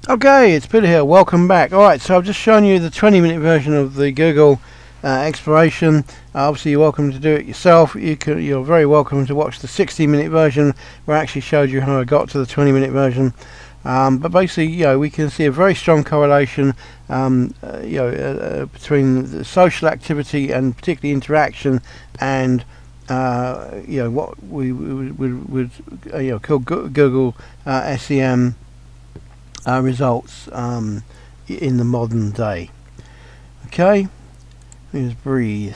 Okay, it's Peter here. Welcome back. Alright, so I've just shown you the 20-minute version of the Google exploration. Obviously, you're welcome to do it yourself. You're very welcome to watch the 60-minute version, where I actually showed you how I got to the 20-minute version. But basically, we can see a very strong correlation, between the social activity and particularly interaction and what we would call Google SEM results in the modern day. Okay, just breathe.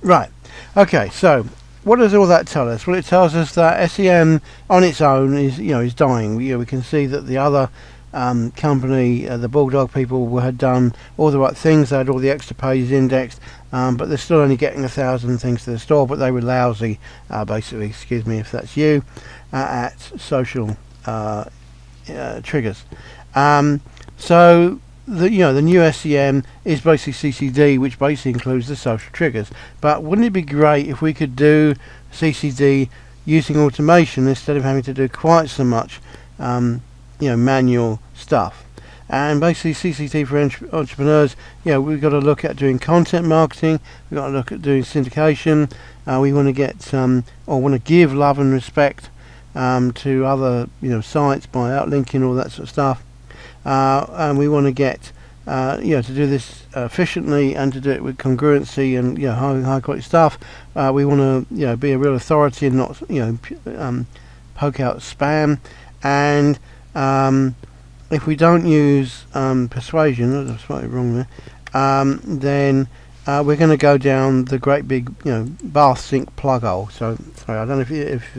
Right. Okay. So, what does all that tell us? Well, it tells us that SEM on its own is dying. We can see that the other company, the Bulldog people, had done all the right things. They had all the extra pages indexed, but they're still only getting 1,000 things to the store. But they were lousy, basically. Excuse me if that's you, at social triggers. So the new SEM is basically CCD, which basically includes the social triggers. But wouldn't it be great if we could do CCD using automation instead of having to do quite so much manual stuff? And basically CCD for entrepreneurs, we've got to look at doing content marketing, we've got to look at doing syndication, we want to get or want to give love and respect to other sites by outlinking, all that sort of stuff, and we want to get to do this efficiently and to do it with congruency and high quality stuff. We want to be a real authority and not poke out spam. And if we don't use persuasion, that's slightly wrong there, then we're going to go down the great big bath sink plug hole. So sorry, I don't know if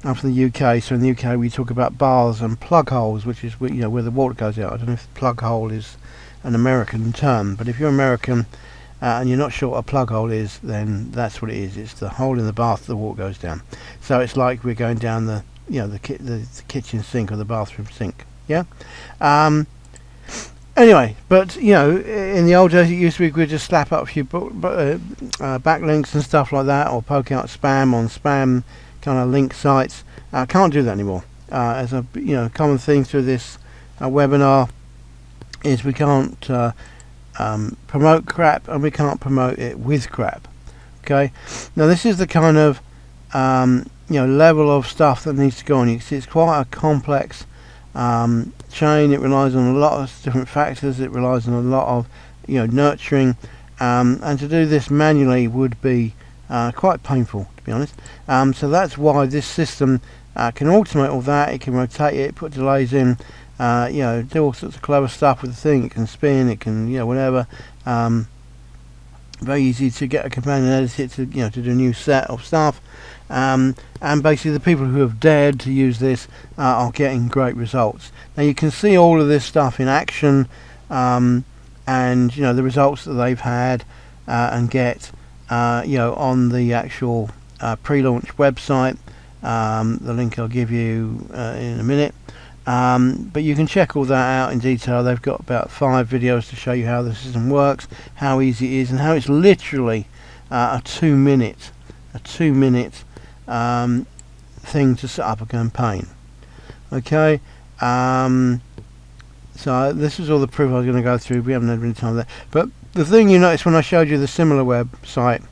I'm from the UK, so in the UK we talk about baths and plug holes, which is where the water goes out. I don't know if plug hole is an American term, but if you're American and you're not sure what a plug hole is, then that's what it is. It's the hole in the bath the water goes down. So it's like we're going down the kitchen sink or the bathroom sink. Yeah. Anyway, but in the old days it used to be we could just slap up a few backlinks and stuff like that, or poke out spam on spam kind of link sites. Can't do that anymore. As a common theme through this webinar is we can't promote crap, and we can't promote it with crap. Okay. Now this is the kind of level of stuff that needs to go on. You can see it's quite a complex chain. It relies on a lot of different factors. It relies on a lot of nurturing, and to do this manually would be quite painful, to be honest. So that's why this system can automate all that. It can rotate it, put delays in, do all sorts of clever stuff with the thing. It can spin, it can whatever. Very easy to get a companion edit to to do a new set of stuff. And basically the people who have dared to use this are getting great results. Now you can see all of this stuff in action, and the results that they've had and get on the actual pre-launch website. The link I'll give you in a minute, but you can check all that out in detail. They've got about 5 videos to show you how the system works, how easy it is, and how it's literally a 2-minute thing to set up a campaign. Okay. So this is all the proof I was going to go through. We haven't had any time there, but the thing you notice when I showed you the similar website,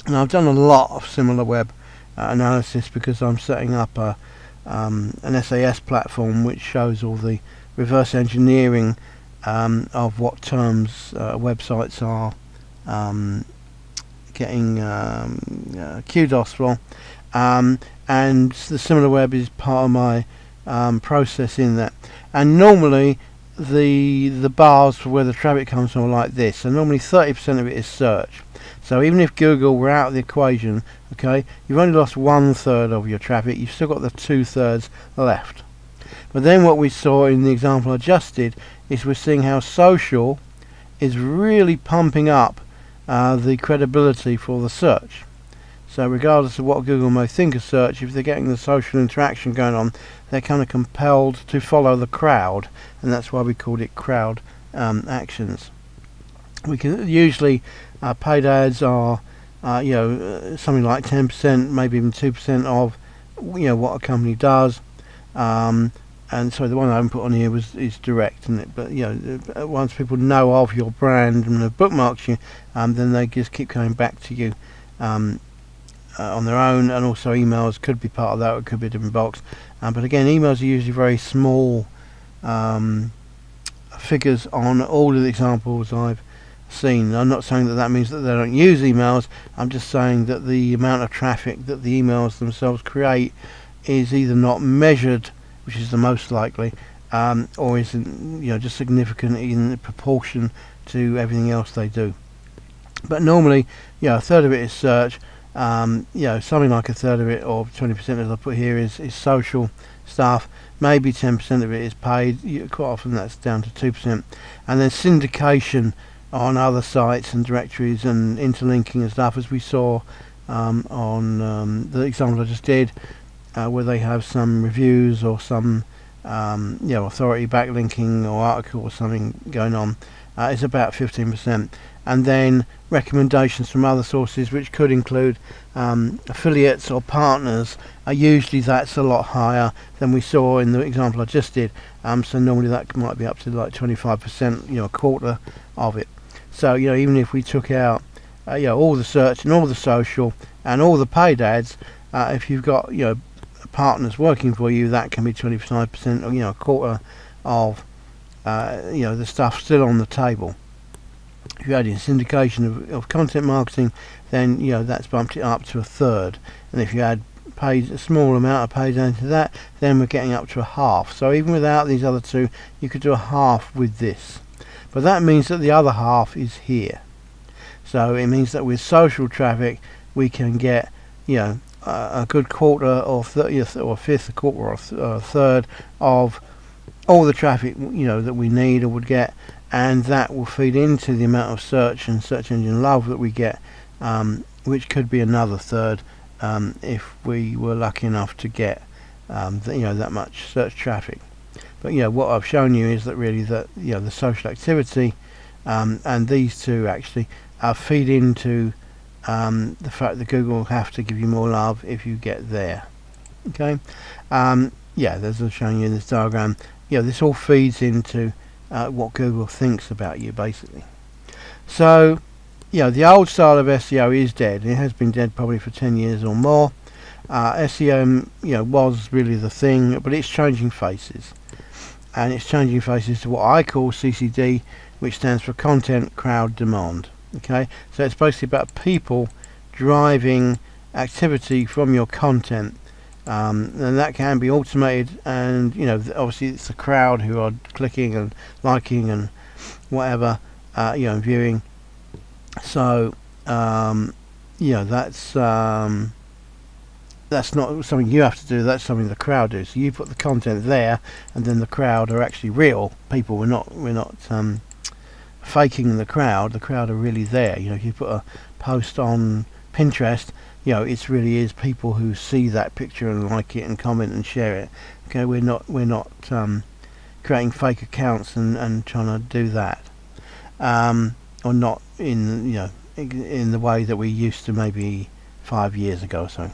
and I've done a lot of similar web analysis because I'm setting up an SAS platform which shows all the reverse engineering of what terms websites are getting QDOS for, and the similar web is part of my process in that. And normally the bars for where the traffic comes from are like this. So normally 30% of it is search. So even if Google were out of the equation, okay, you've only lost 1/3 of your traffic. You've still got the 2/3 left. But then what we saw in the example I just did is we're seeing how social is really pumping up the credibility for the search. So regardless of what Google may think of search, if they're getting the social interaction going on, they're kind of compelled to follow the crowd, and that's why we called it crowd actions. We can usually paid ads are something like 10%, maybe even 2% of what a company does, and sorry, the one I haven't put on here is direct, isn't it? But once people know of your brand and have bookmarked you, then they just keep coming back to you on their own. And also emails could be part of that, or it could be a different box. But again, emails are usually very small figures on all of the examples I've seen. I'm not saying that means that they don't use emails. I'm just saying that the amount of traffic that the emails themselves create is either not measured, which is the most likely, or isn't just significant in proportion to everything else they do. But normally, a third of it is search. Something like a third of it, or 20% as I put here, is social stuff. Maybe 10% of it is paid. Quite often that's down to 2%. And then syndication on other sites and directories and interlinking and stuff, as we saw on the example I just did, where they have some reviews or some authority backlinking or article or something going on, is about 15%. And then recommendations from other sources, which could include affiliates or partners, usually that's a lot higher than we saw in the example I just did. So normally that might be up to like 25%, a quarter of it. So even if we took out all the search and all the social and all the paid ads, if you've got partners working for you, that can be 25%, or a quarter of the stuff still on the table. If you add in syndication of content marketing, then that's bumped it up to a third. And if you add a small amount of paid into that, then we're getting up to a half. So even without these other two, you could do a half with this. But that means that the other half is here. So it means that with social traffic, we can get a good quarter or 30th or a fifth, a quarter or a third of all the traffic that we need or would get, and that will feed into the amount of search and search engine love that we get, which could be another third if we were lucky enough to get that much search traffic. But what I've shown you is that really the social activity and these two actually feed into the fact that Google will have to give you more love if you get there. Okay, as I'm showing you in this diagram, this all feeds into what Google thinks about you, basically. So the old style of SEO is dead. It has been dead probably for 10 years or more. SEO was really the thing, but it's changing faces, and it's changing faces to what I call CCD, which stands for Content Crowd Demand. Okay, so it's basically about people driving activity from your content, and that can be automated, and obviously it's the crowd who are clicking and liking and whatever, and viewing. So that's not something you have to do, that's something the crowd do. So you put the content there, and then the crowd are actually real people. We're not faking the crowd are really there. If you put a post on Pinterest, it really is people who see that picture and like it and comment and share it. Okay, we're not creating fake accounts and trying to do that, or not in in the way that we used to maybe 5 years ago or so.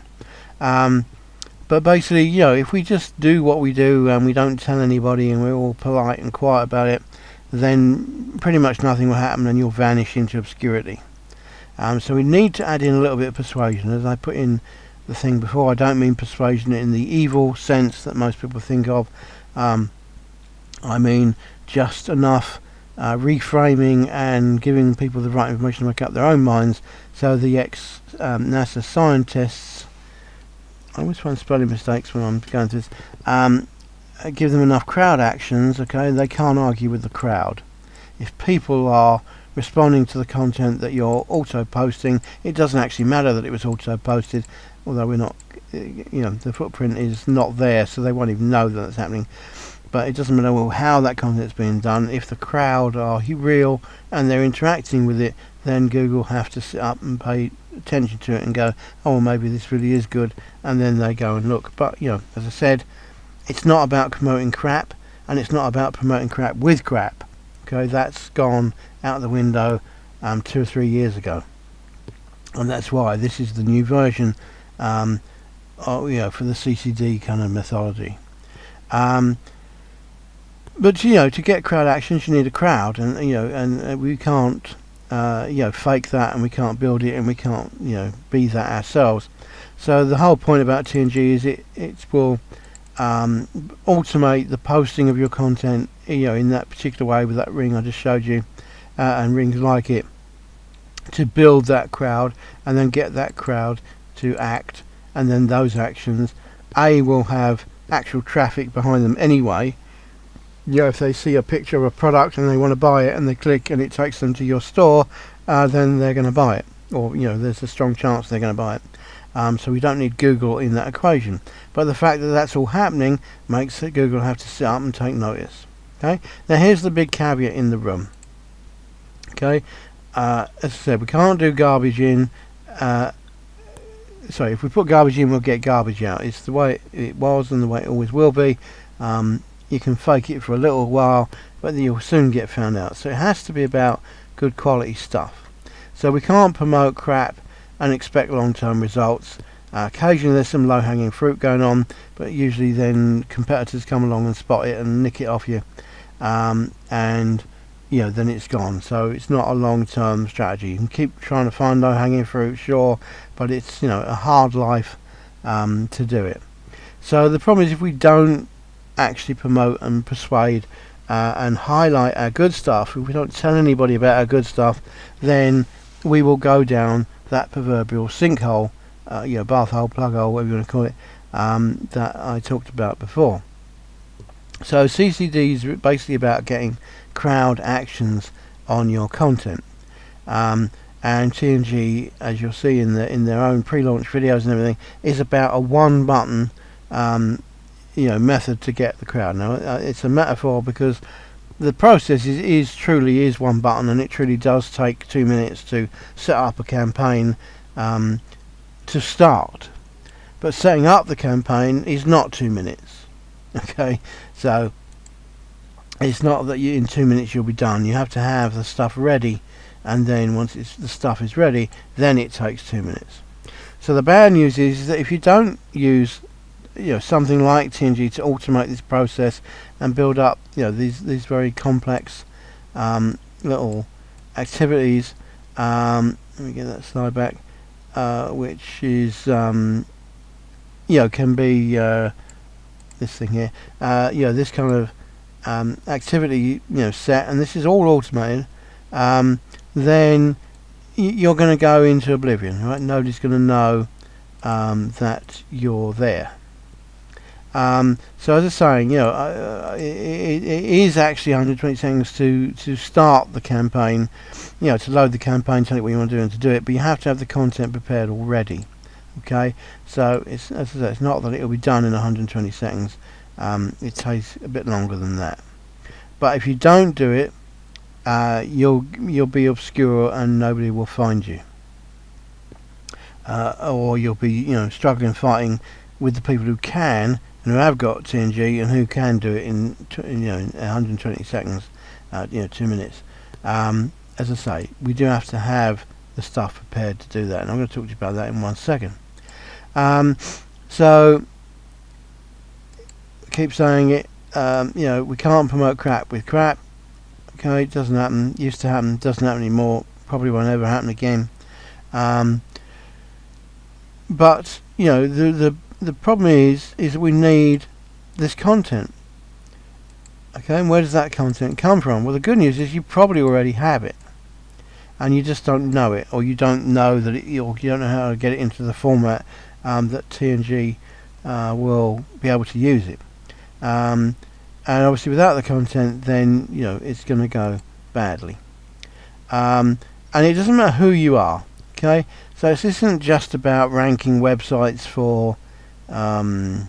But basically, if we just do what we do and we don't tell anybody and we're all polite and quiet about it, then pretty much nothing will happen and you'll vanish into obscurity. So we need to add in a little bit of persuasion. As I put in the thing before, I don't mean persuasion in the evil sense that most people think of. I mean just enough reframing and giving people the right information to make up their own minds, so the ex-NASA scientists, I always find spelling mistakes when I'm going through this, give them enough crowd actions, okay, they can't argue with the crowd. If people are responding to the content that you're auto-posting, it doesn't actually matter that it was auto-posted, although we're not, the footprint is not there, so they won't even know that it's happening. But it doesn't matter how that content's being done. If the crowd are real and they're interacting with it, then Google have to sit up and pay attention to it and go, oh, well, maybe this really is good, and then they go and look. But as I said, it's not about promoting crap, and it's not about promoting crap with crap. Okay, that's gone out the window 2 or 3 years ago, and that's why this is the new version for the CCD kind of methodology. But to get crowd actions, you need a crowd, and we can't fake that, and we can't build it, and we can't be that ourselves. So the whole point about TNG is it will automate the posting of your content in that particular way with that ring I just showed you, and rings like it, to build that crowd and then get that crowd to act, and then those actions will have actual traffic behind them anyway. If they see a picture of a product and they want to buy it and they click and it takes them to your store, then they're going to buy it, or there's a strong chance they're going to buy it. So we don't need Google in that equation, but the fact that that's all happening makes it Google have to sit up and take notice. Okay, now here's the big caveat in the room. Okay, as I said, we can't do garbage in. Sorry, if we put garbage in, we'll get garbage out. It's the way it was and the way it always will be. You can fake it for a little while, but then you'll soon get found out. So it has to be about good quality stuff. So we can't promote crap and expect long-term results. Occasionally there's some low-hanging fruit going on, but usually then competitors come along and spot it and nick it off you, and then it's gone. So it's not a long-term strategy. You can keep trying to find low-hanging fruit, sure, but it's a hard life to do it. So the problem is, if we don't actually promote and persuade and highlight our good stuff, if we don't tell anybody about our good stuff, then we will go down that proverbial sinkhole, bath hole, plug hole, whatever you want to call it, that I talked about before. So CCD is basically about getting crowd actions on your content, and TNG, as you'll see in their own pre-launch videos and everything, is about a one button method to get the crowd. Now it's a metaphor because the process truly is one button, and it truly does take 2 minutes to set up a campaign to start. But setting up the campaign is not 2 minutes. Okay, so it's not that in 2 minutes you'll be done. You have to have the stuff ready, and then once the stuff is ready, then it takes 2 minutes. So the bad news is that if you don't use something like TNG to automate this process and build up these very complex little activities, let me get that slide back, which is can be this thing here, this kind of activity set, and this is all automated, then you're going to go into oblivion, right? Nobody's going to know that you're there. So as I was saying, it is actually 120 seconds to start the campaign, to load the campaign, tell it what you want to do and to do it, but you have to have the content prepared already. Okay, so as I said, it's not that it will be done in 120 seconds. It takes a bit longer than that. But if you don't do it, you'll be obscure and nobody will find you, or you'll be struggling, fighting with the people who can and who have got TNG and who can do it in 120 seconds, 2 minutes. As I say, we do have to have the stuff prepared to do that, and I'm going to talk to you about that in 1 second. So I keep saying it, we can't promote crap with crap. Okay, it doesn't happen. Used to happen, doesn't happen anymore, probably won't ever happen again. But the problem is that we need this content. Okay, and where does that content come from? Well, the good news is you probably already have it, and you just don't know it, or you don't know that or you don't know how to get it into the format that TNG will be able to use it. And obviously, without the content, then it's going to go badly. And it doesn't matter who you are. Okay, so this isn't just about ranking websites for being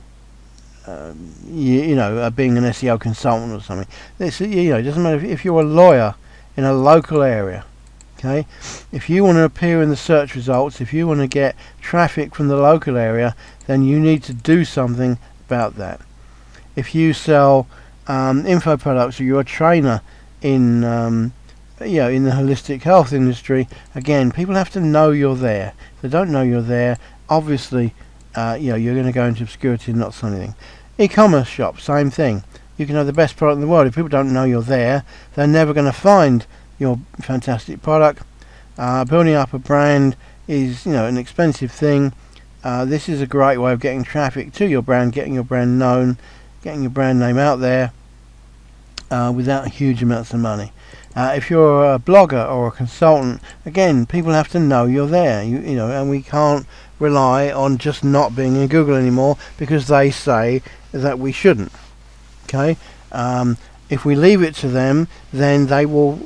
an SEO consultant or something. It doesn't matter if you're a lawyer in a local area. Okay, if you want to appear in the search results, if you want to get traffic from the local area, then you need to do something about that. If you sell info products, or you're a trainer in in the holistic health industry, again, people have to know you're there. If they don't know you're there, obviously you're going to go into obscurity and not sell anything. E-commerce shop, same thing. you can have the best product in the world. If people don't know you're there, they're never going to find your fantastic product. Building up a brand is, an expensive thing. This is a great way of getting traffic to your brand, getting your brand known, getting your brand name out there without huge amounts of money. If you're a blogger or a consultant, again, people have to know you're there. And we can't rely on just not being in Google anymore because they say that we shouldn't. Okay. If we leave it to them, then they will,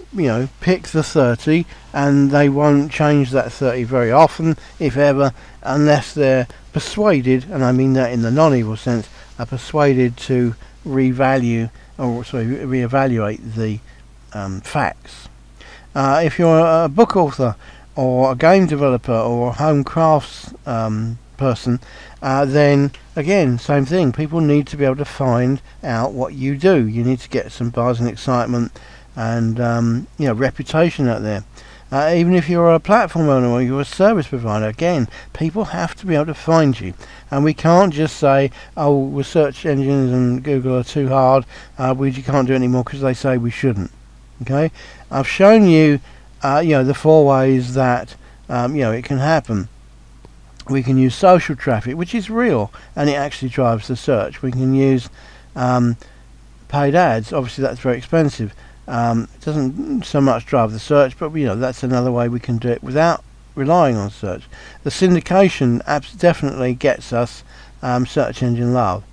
pick the 30, and they won't change that 30 very often, if ever, unless they're persuaded, and I mean that in the non-evil sense, are persuaded to reevaluate the facts. If you're a book author or a game developer or a home crafts person, then again, same thing. People need to be able to find out what you do. You need to get some buzz and excitement and reputation out there. Even if you're a platform owner or you're a service provider, again, people have to be able to find you. And we can't just say, oh, search engines and Google are too hard, we can't do it anymore because they say we shouldn't. Okay, I've shown you, the 4 ways that it can happen. We can use social traffic, which is real, and it actually drives the search. We can use paid ads. Obviously, that's very expensive. It doesn't so much drive the search, but that's another way we can do it without relying on search. The syndication definitely gets us search engine love.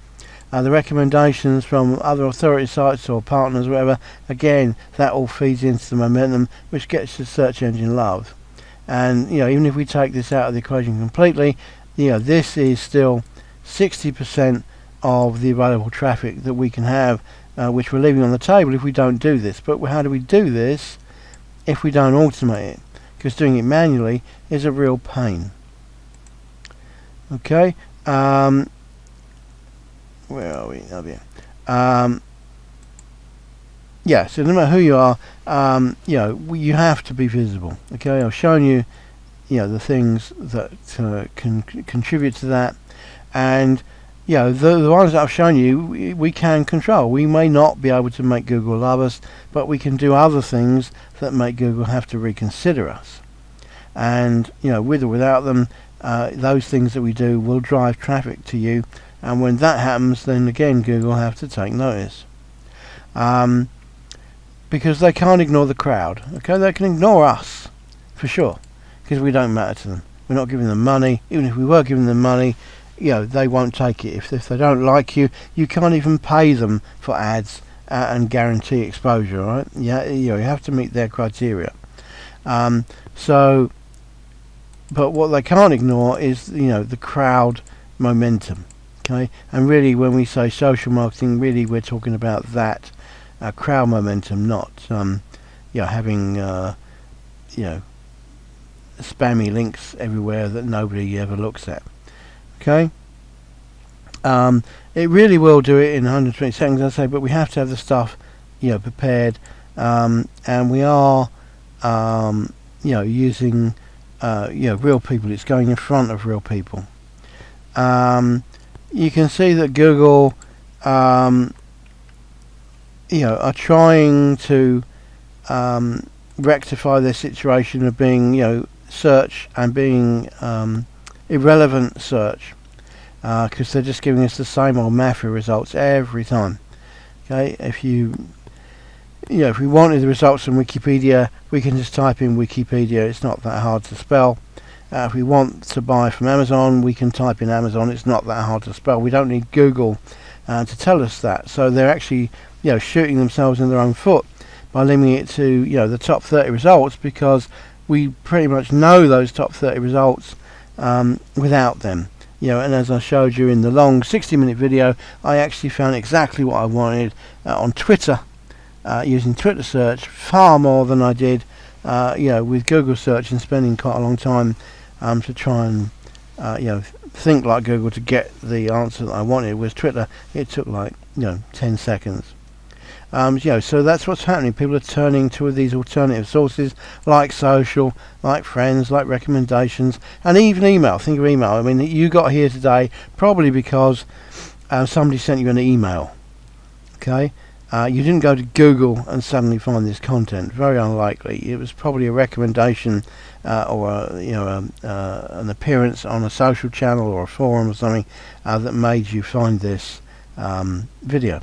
The recommendations from other authority sites or partners, whatever, again, that all feeds into the momentum, which gets the search engine love. And even if we take this out of the equation completely, this is still 60% of the available traffic that we can have, which we're leaving on the table if we don't do this. But how do we do this if we don't automate it? Because doing it manually is a real pain. Okay. Where are we? Oh, yeah. Yeah, so no matter who you are, you have to be visible. Okay, I've shown you, the things that can contribute to that, and the ones that I've shown you, we can control. We may not be able to make Google love us, but we can do other things that make Google have to reconsider us. And with or without them, those things that we do will drive traffic to you. And when that happens, then again, Google have to take notice. Because they can't ignore the crowd. Okay, they can ignore us, for sure, because we don't matter to them. We're not giving them money. Even if we were giving them money, they won't take it. If they don't like you, you can't even pay them for ads and guarantee exposure, right? Yeah, you have to meet their criteria. But what they can't ignore is, the crowd momentum. Okay, and really, when we say social marketing, really we're talking about that crowd momentum, not having spammy links everywhere that nobody ever looks at. Okay, it really will do it in 120 seconds, I say, but we have to have the stuff prepared, and we are using real people. It's going in front of real people. You can see that Google are trying to rectify their situation of being search and being irrelevant search, because they're just giving us the same old mafia results every time. Okay, if we wanted the results from Wikipedia, we can just type in Wikipedia. It's not that hard to spell. If we want to buy from Amazon, we can type in Amazon. It's not that hard to spell. We don't need Google to tell us that. So they're actually, shooting themselves in their own foot by limiting it to, the top 30 results, because we pretty much know those top 30 results without them. And as I showed you in the long 60-minute video, I actually found exactly what I wanted on Twitter, using Twitter search, far more than I did, with Google search, and spending quite a long time to try and think like Google to get the answer that I wanted. With Twitter, it took like 10 seconds. So that's what's happening. People are turning to these alternative sources like social, like friends, like recommendations, and even email. Think of email. I mean, you got here today probably because somebody sent you an email. Okay, you didn't go to Google and suddenly find this content. Very unlikely. It was probably a recommendation or an appearance on a social channel or a forum or something that made you find this video.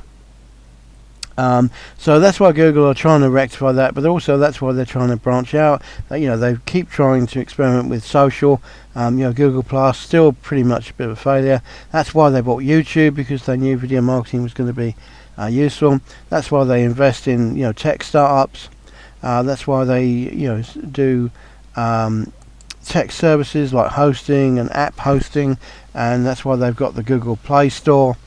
So that's why Google are trying to rectify that, but also that's why they're trying to branch out. They keep trying to experiment with social. Google Plus still pretty much a bit of a failure. That's why they bought YouTube, because they knew video marketing was going to be useful. That's why they invest in tech startups. That's why they do tech services like hosting and app hosting, and that's why they've got the Google Play Store.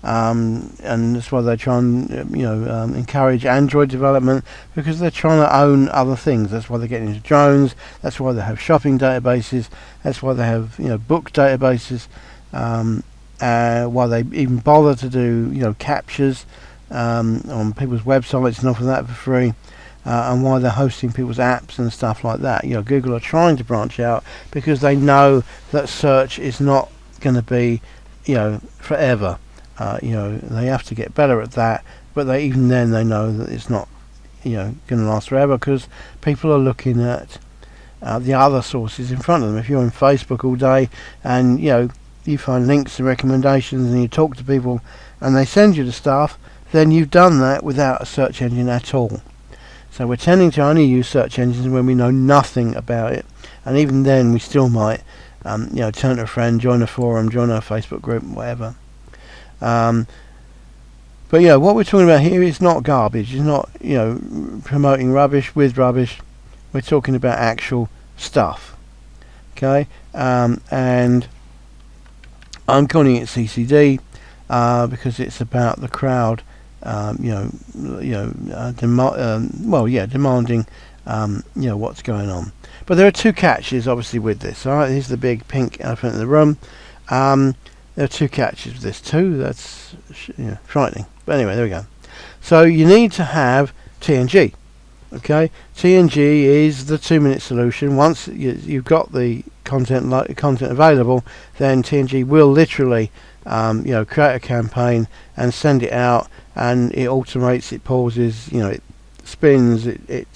And that's why they try and encourage Android development, because they're trying to own other things. That's why they're getting into drones. That's why they have shopping databases. That's why they have book databases. Why they even bother to do captures on people's websites and offer that for free. And why they're hosting people's apps and stuff like that. Google are trying to branch out because they know that search is not going to be forever. They have to get better at that, but even then they know that it's not going to last forever, because people are looking at the other sources in front of them. If you're on Facebook all day and you find links and recommendations and you talk to people and they send you the stuff, then you've done that without a search engine at all. So we're tending to only use search engines when we know nothing about it, and even then we still might turn to a friend, join a forum, join a Facebook group, whatever. But what we're talking about here is not garbage. It's not promoting rubbish with rubbish. We're talking about actual stuff. Okay, and I'm calling it CCD because it's about the crowd. Demanding what's going on. But there are two catches obviously with this. All right, here's the big pink elephant in the room. There are two catches with this too. That's frightening. But anyway, there we go. So you need to have TNG. Okay, TNG is the 2-minute solution. Once you've got the content available, then TNG will literally create a campaign and send it out, and it automates, it pauses, it spins, it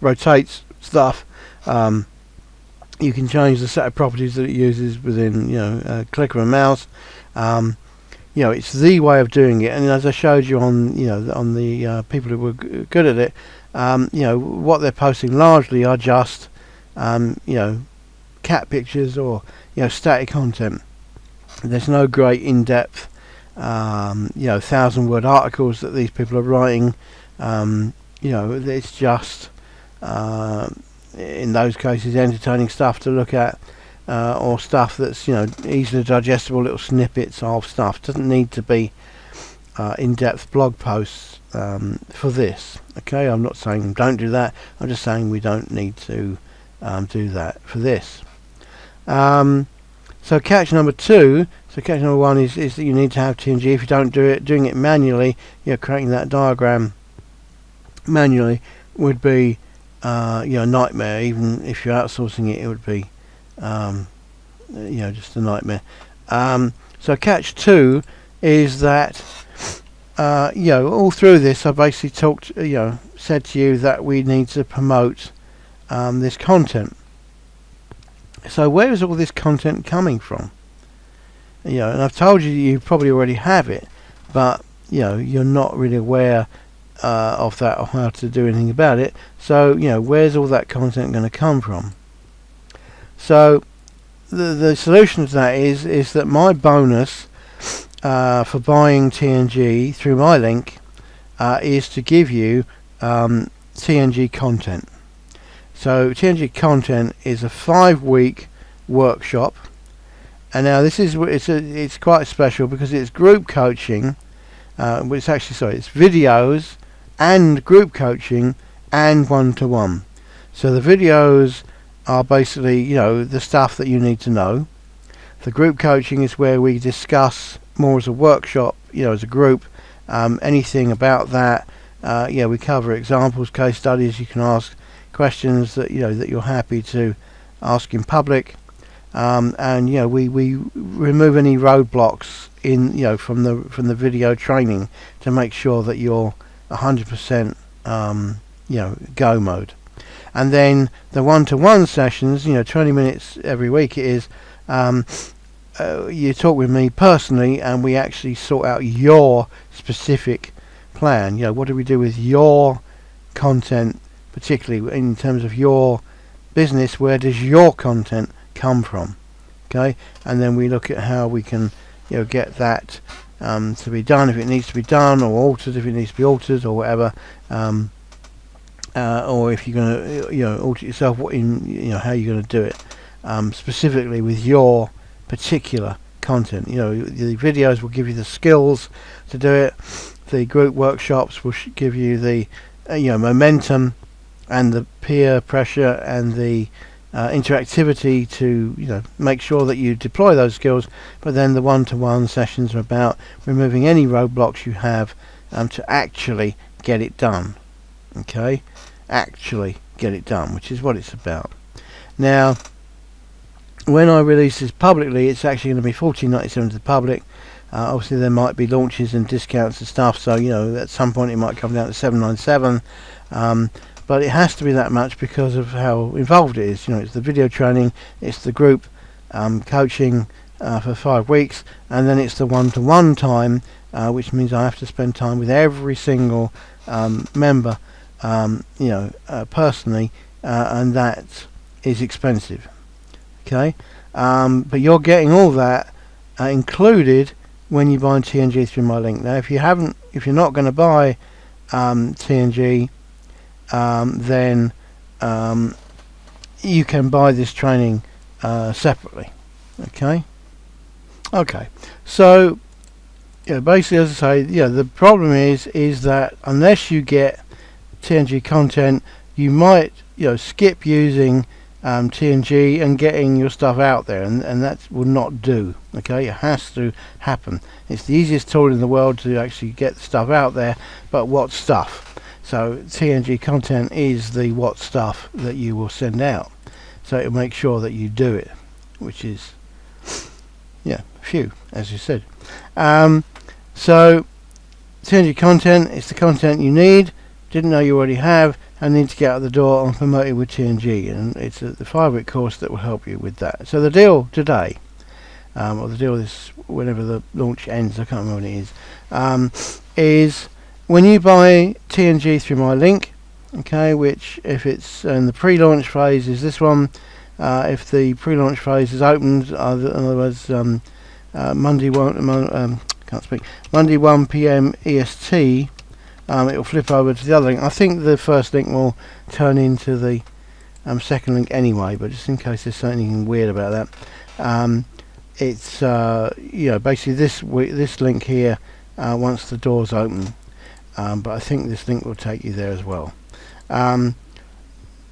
rotates stuff. You can change the set of properties that it uses within a click of a mouse. It's the way of doing it, and as I showed you on the people who were good at it, what they're posting largely are just cat pictures or static content. There's no great in-depth 1,000-word articles that these people are writing. It's just in those cases entertaining stuff to look at, or stuff that's easily digestible, little snippets of stuff. Doesn't need to be in-depth blog posts for this. Okay, I'm not saying don't do that. I'm just saying we don't need to do that for this. So catch number one is that you need to have TNG. If you don't do it, doing it manually, creating that diagram manually would be a nightmare. Even if you're outsourcing it, it would be just a nightmare. So catch 2 is that all through this I basically said to you that we need to promote this content. So where is all this content coming from? And I've told you probably already have it, but you're not really aware of that or how to do anything about it. So where's all that content going to come from? So the solution to that is that my bonus for buying TNG through my link is to give you TNG content. So TNG content is a 5-week workshop, and now this is it's quite special because it's group coaching. It's videos and group coaching and one-to-one. So the videos are basically the stuff that you need to know. The group coaching is where we discuss more as a workshop, as a group, anything about that. We cover examples, case studies. You can ask questions that that you're happy to ask in public. and we remove any roadblocks in from the video training to make sure that you're 100% go mode. And then the one-to-one sessions, 20 minutes every week it is, you talk with me personally and we actually sort out your specific plan. What do we do with your content, particularly in terms of your business? Where does your content come from? Okay, and then we look at how we can get that to be done if it needs to be done, or altered if it needs to be altered, or whatever, or if you're going to alter it yourself, what how you're going to do it, specifically with your particular content. The videos will give you the skills to do it. The group workshops will give you the momentum and the peer pressure and the interactivity to make sure that you deploy those skills. But then the one-to-one sessions are about removing any roadblocks you have to actually get it done. Okay, actually get it done, which is what it's about. Now, when I release this publicly, it's actually going to be $14.97 to the public. Obviously there might be launches and discounts and stuff, so at some point it might come down to $7.97, but it has to be that much because of how involved it is. It's the video training, it's the group coaching for 5 weeks, and then it's the one-to-one time, which means I have to spend time with every single member personally, and that is expensive. Okay, but you're getting all that included when you buy TNG through my link. Now, if you're not going to buy TNG, then you can buy this training separately. Okay. So basically, as I say, the problem is that unless you get TNG content, you might skip using TNG and getting your stuff out there, and that will not do. Okay, it has to happen. It's the easiest tool in the world to actually get the stuff out there, but what stuff? So TNG content is the what stuff that you will send out, so it'll make sure that you do it, which is few, as you said. So TNG content is the content you need, didn't know you already have, and need to get out the door and promote it with TNG, and it's the 5-week course that will help you with that. So the deal today, or the deal this whenever the launch ends, I can't remember when it is when you buy TNG through my link, okay, which if it's in the pre-launch phase is this one. If the pre-launch phase is opened, in other words, Monday 1 p.m. EST, it will flip over to the other link. I think the first link will turn into the second link anyway, but just in case there's something weird about that, it's basically this link here once the doors open, but I think this link will take you there as well. So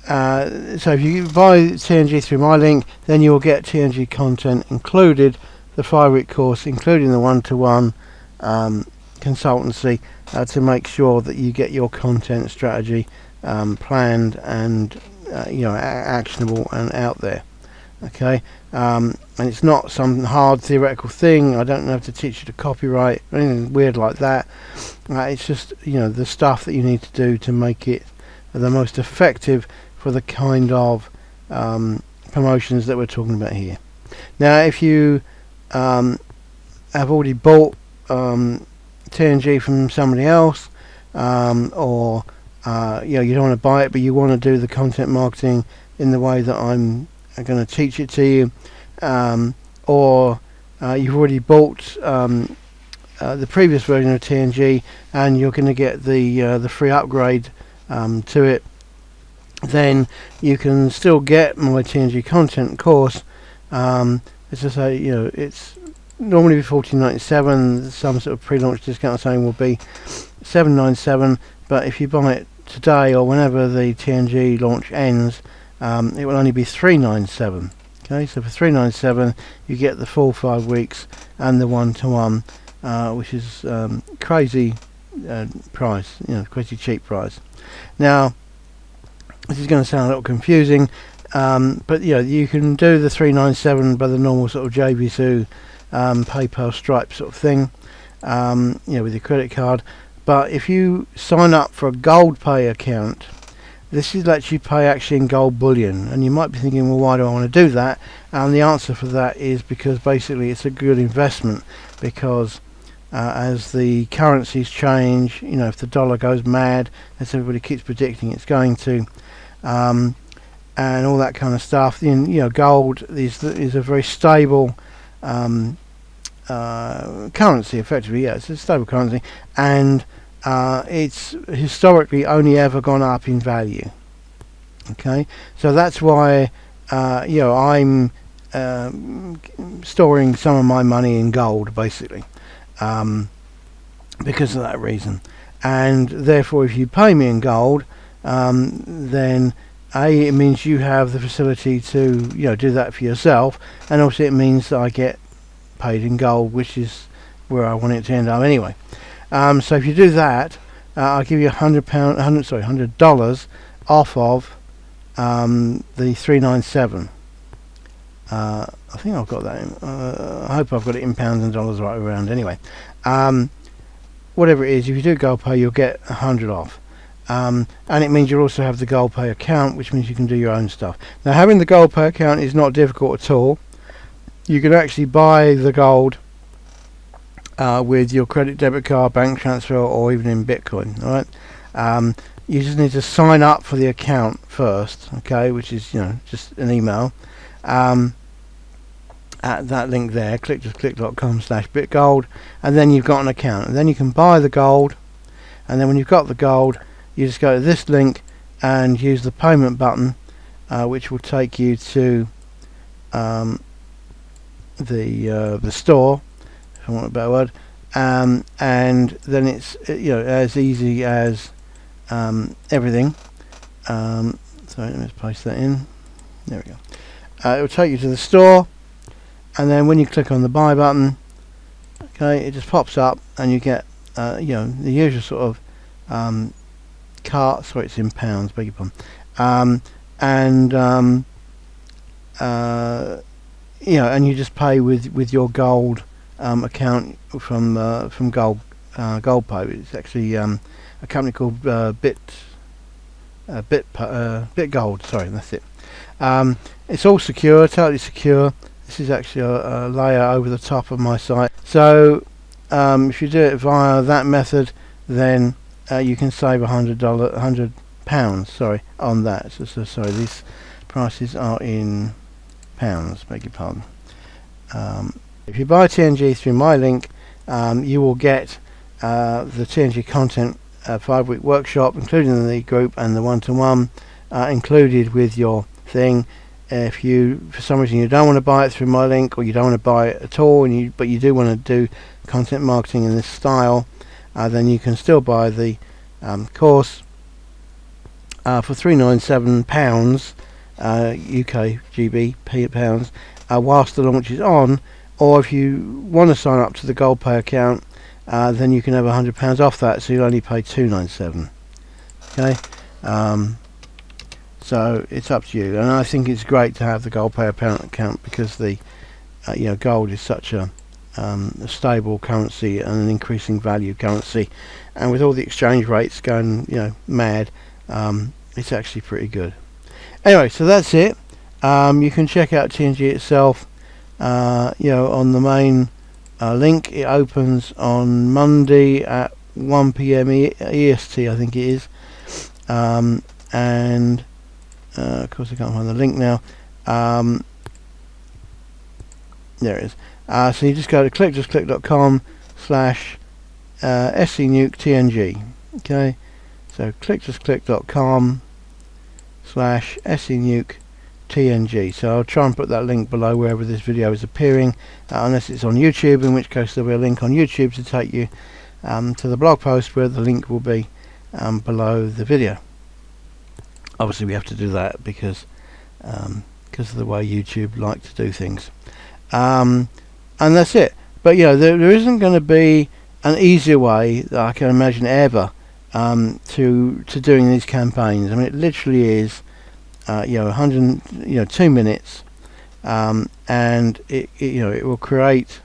if you buy TNG through my link, then you'll get TNG content included, the 5-week course, including the one-to-one consultancy, to make sure that you get your content strategy planned and actionable and out there. Okay, and it's not some hard theoretical thing. I don't have to teach you to copyright or anything weird like that. It's just the stuff that you need to do to make it the most effective for the kind of promotions that we're talking about here. Now, if you have already bought TNG from somebody else, or you don't want to buy it but you want to do the content marketing in the way that I'm going to teach it to you, or you've already bought the previous version of TNG and you're going to get the free upgrade to it, then you can still get my TNG content course. As I say, it's normally $14.97. Some sort of pre-launch discount or something will be $7.97, but if you buy it today or whenever the TNG launch ends, it will only be $3.97. Okay, so for $3.97 you get the full 5 weeks and the one-to-one, which is crazy price, crazy cheap price. Now, this is going to sound a little confusing. But you can do the 397 by the normal sort of JVZoo PayPal Stripe sort of thing, with your credit card. But if you sign up for a gold pay account, this is lets you pay actually in gold bullion. And you might be thinking, well, why do I want to do that? And the answer for that is because basically it's a good investment, because as the currencies change, if the dollar goes mad, as everybody keeps predicting it's going to, and all that kind of stuff, gold is a very stable currency, effectively. Yeah, it's a stable currency, and it's historically only ever gone up in value. Okay, so that's why I'm storing some of my money in gold, basically, because of that reason. And therefore, if you pay me in gold, then it means you have the facility to do that for yourself, and also it means that I get paid in gold, which is where I want it to end up anyway. So if you do that, I'll give you $100 off of the 397. I think I've got that in, I hope I've got it in pounds and dollars right around anyway. Whatever it is, if you do gold pay, you'll get 100 off. And it means you'll also have the gold pay account, which means you can do your own stuff. Now, having the gold pay account is not difficult at all. You can actually buy the gold with your credit, debit card, bank transfer, or even in Bitcoin. All right. You just need to sign up for the account first, okay, which is just an email at that link there, click.com/bitgold, and then you've got an account, and then you can buy the gold. And then when you've got the gold, you just go to this link and use the payment button, which will take you to the store, if I want a better word, and then it's as easy as everything. Sorry, let me just paste that in. There we go. It will take you to the store, and then when you click on the buy button, okay, it just pops up, and you get the usual sort of cart. Sorry, it's in pounds, beg your pardon. And you just pay with your gold account from GoldPay. It's actually a company called BitGold. Sorry, that's it. It's all secure, totally secure. This is actually a layer over the top of my site. So if you do it via that method, then you can save £100, sorry, on that. So sorry, these prices are in pounds, beg your pardon. If you buy TNG through my link, you will get the TNG content 5-week workshop, including the group and the one-to-one, included with your thing. If you, for some reason, you don't want to buy it through my link, or you don't want to buy it at all, but you do want to do content marketing in this style, then you can still buy the course for £397 UK GB pounds whilst the launch is on. Or if you want to sign up to the Gold Pay account, then you can have £100 off that, so you'll only pay £297. Okay. So it's up to you, and I think it's great to have the Gold Pay account because the gold is such a stable currency and an increasing value currency, and with all the exchange rates going mad, it's actually pretty good. Anyway, so that's it. You can check out TNG itself on the main link. It opens on Monday at 1 PM EST, I think it is, and of course I can't find the link now. There it is. So you just go to click.com/SENuketng. Okay, so click.com/SENuketng. So I'll try and put that link below wherever this video is appearing, unless it's on YouTube, in which case there'll be a link on YouTube to take you to the blog post, where the link will be below the video. Obviously we have to do that because of the way YouTube like to do things, and that's it. But there isn't going to be an easier way that I can imagine ever to doing these campaigns. I mean, it literally is 100, 2 minutes, and it will create.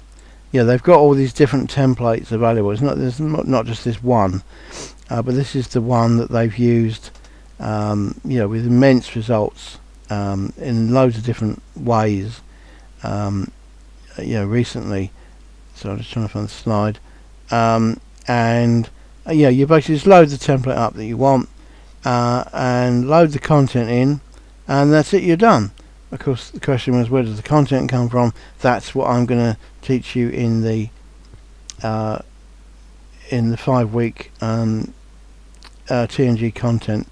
They've got all these different templates available. There's not just this one, but this is the one that they've used, with immense results, in loads of different ways, recently. So I'm just trying to find the slide, and you basically just load the template up that you want, and load the content in, and that's it. You're done. Of course, the question was, where does the content come from? That's what I'm going to teach you in the 5-week TNG content